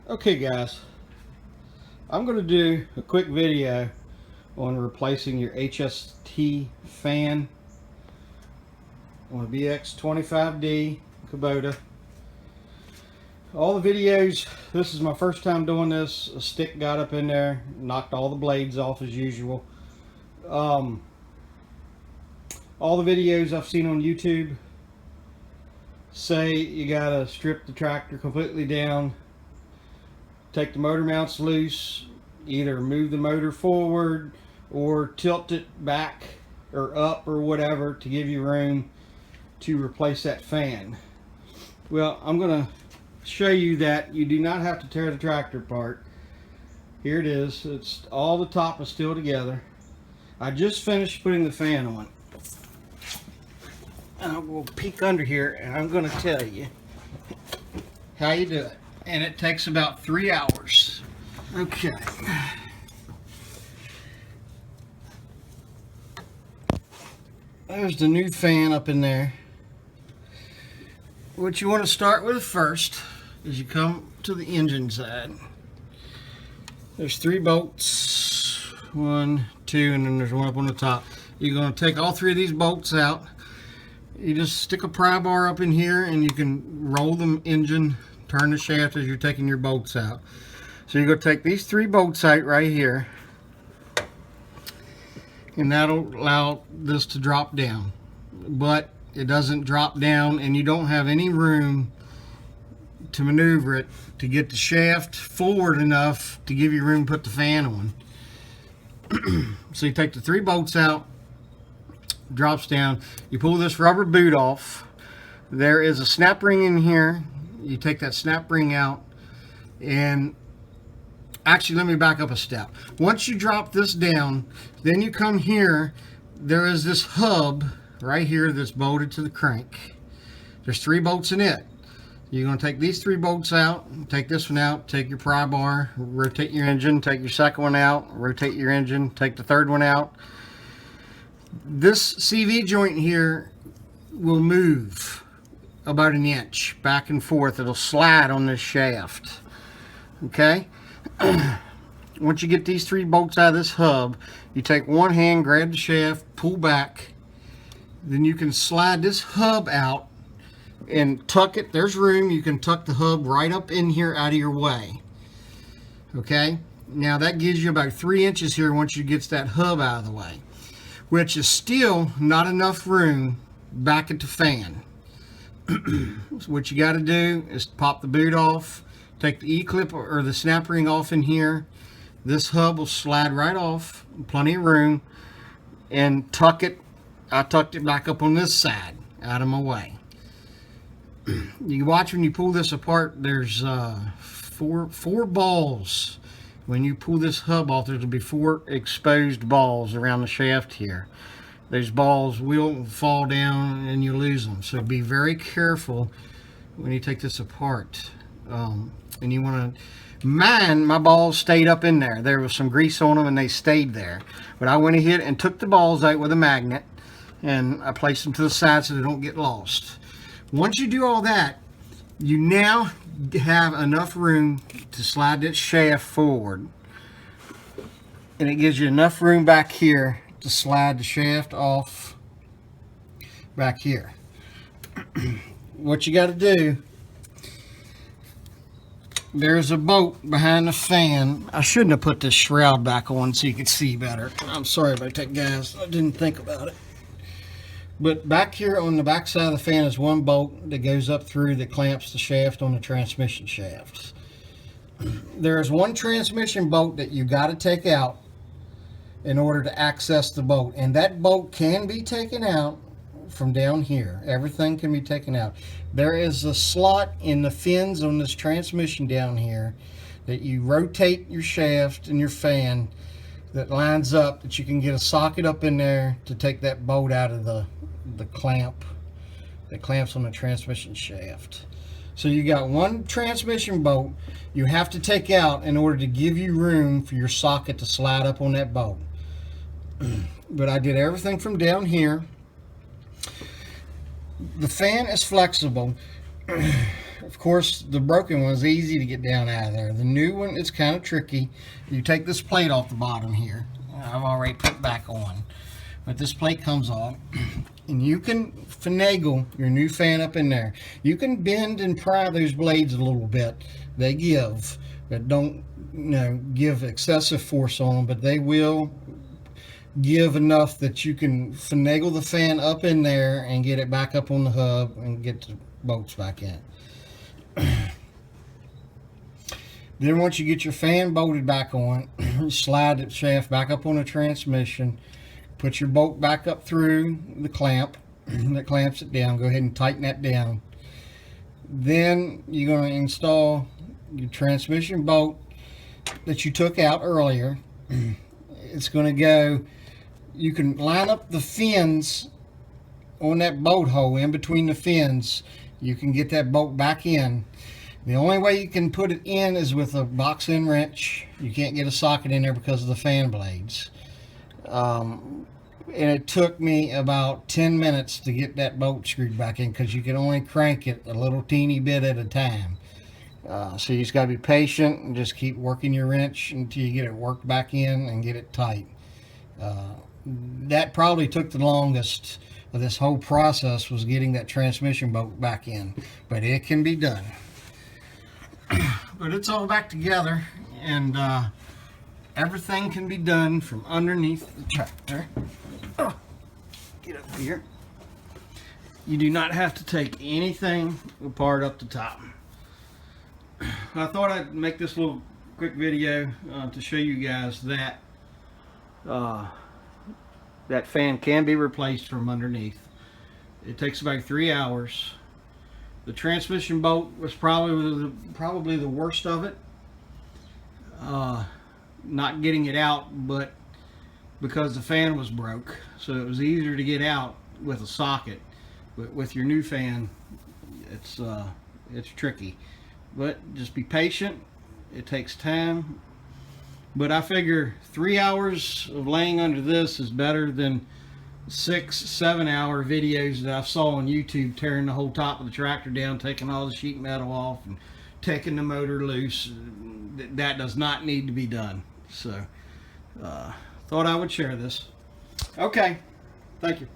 Okay guys, I'm going to do a quick video on replacing your HST fan on a BX25D Kubota. All the videos, this is my first time doing this. A stick got up in there, knocked all the blades off as usual. All the videos I've seen on YouTube say you gotta strip the tractor completely down, take the motor mounts loose, either move the motor forward or tilt it back or up or whatever to give you room to replace that fan. Well, I'm gonna show you that you do not have to tear the tractor apart. Here it is. It's all the top is still together. I just finished putting the fan on. I will peek under here and I'm going to tell you how you do it. And it takes about 3 hours. Okay. There's the new fan up in there. What you want to start with first is you come to the engine side. There's 3 bolts. 1, 2, and then there's one up on the top. You're going to take all 3 of these bolts out. You just stick a pry bar up in here and you can roll the engine, turn the shaft as you're taking your bolts out. So you're going to take these 3 bolts out right here, and that'll allow this to drop down. But it doesn't drop down and you don't have any room to maneuver it to get the shaft forward enough to give you room to put the fan on. So you take the 3 bolts out, drops down, you pull this rubber boot off. There is a snap ring in here. You take that snap ring out, and actually let me back up a step. Once you drop this down, then you come here. There is this hub right here that's bolted to the crank. There's 3 bolts in it. You're going to take these 3 bolts out, take this one out, take your pry bar, rotate your engine, take your second one out, rotate your engine, take the third one out. This CV joint here will move about 1 inch back and forth. It'll slide on this shaft. Okay? Once you get these 3 bolts out of this hub, you take one hand, grab the shaft, pull back. Then you can slide this hub out and tuck it. There's room. You can tuck the hub right up in here out of your way. Okay? Now that gives you about 3 inches here once you get that hub out of the way, which is still not enough room back at the fan. So what you got to do is pop the boot off, take the E-clip or the snap ring off in here. This hub will slide right off, plenty of room, and tuck it. I tucked it back up on this side, out of my way. You can watch when you pull this apart, there's four balls. When you pull this hub off, there'll be 4 exposed balls around the shaft here. Those balls will fall down and you lose them. So be very careful when you take this apart. And you want to, my balls stayed up in there. There was some grease on them and they stayed there. But I went ahead and took the balls out with a magnet and I placed them to the side so they don't get lost. Once you do all that, you now have enough room to slide that shaft forward, and it gives you enough room back here to slide the shaft off back here. What you got to do, there's a bolt behind the fan. I shouldn't have put this shroud back on so you could see better. I'm sorry about that, guys. I didn't think about it. But back here on the back side of the fan is one bolt that goes up through that clamps the shaft on the transmission shafts. There's one transmission bolt that you got to take out in order to access the bolt, and that bolt can be taken out from down here. Everything can be taken out. There is a slot in the fins on this transmission down here that you rotate your shaft and your fan that lines up, that you can get a socket up in there to take that bolt out of the clamp that clamps on the transmission shaft. So you got one transmission bolt you have to take out in order to give you room for your socket to slide up on that bolt. But I did everything from down here. The fan is flexible. Of course, the broken one is easy to get down out of there. The new one is kind of tricky. You take this plate off the bottom here. I've already put back on. But this plate comes off, and you can finagle your new fan up in there. You can bend and pry those blades a little bit. They give, but don't, give excessive force on them, but they will give enough that you can finagle the fan up in there and get it back up on the hub and get the bolts back in. Then once you get your fan bolted back on, slide the shaft back up on the transmission, put your bolt back up through the clamp that clamps it down. Go ahead and tighten that down. Then you're going to install your transmission bolt that you took out earlier. It's going to go, you can line up the fins on that bolt hole in between the fins. You can get that bolt back in. The only way you can put it in is with a box end wrench. You can't get a socket in there because of the fan blades. And it took me about 10 minutes to get that bolt screwed back in, because you can only crank it a little teeny bit at a time. So you just got to be patient and just keep working your wrench until you get it worked back in and get it tight. That probably took the longest of this whole process, was getting that transmission bolt back in, but it can be done. But it's all back together, and everything can be done from underneath the tractor. Oh, get up here. You do not have to take anything apart up the top. I thought I'd make this little quick video to show you guys that that fan can be replaced from underneath. It takes about 3 hours. The transmission bolt was probably the worst of it. Not getting it out, but because the fan was broke, so it was easier to get out with a socket. But with your new fan, it's tricky. But just be patient. It takes time. But I figure 3 hours of laying under this is better than 6-7 hour videos that I saw on YouTube, tearing the whole top of the tractor down, taking all the sheet metal off and taking the motor loose. That does not need to be done. So thought I would share this. Okay, thank you.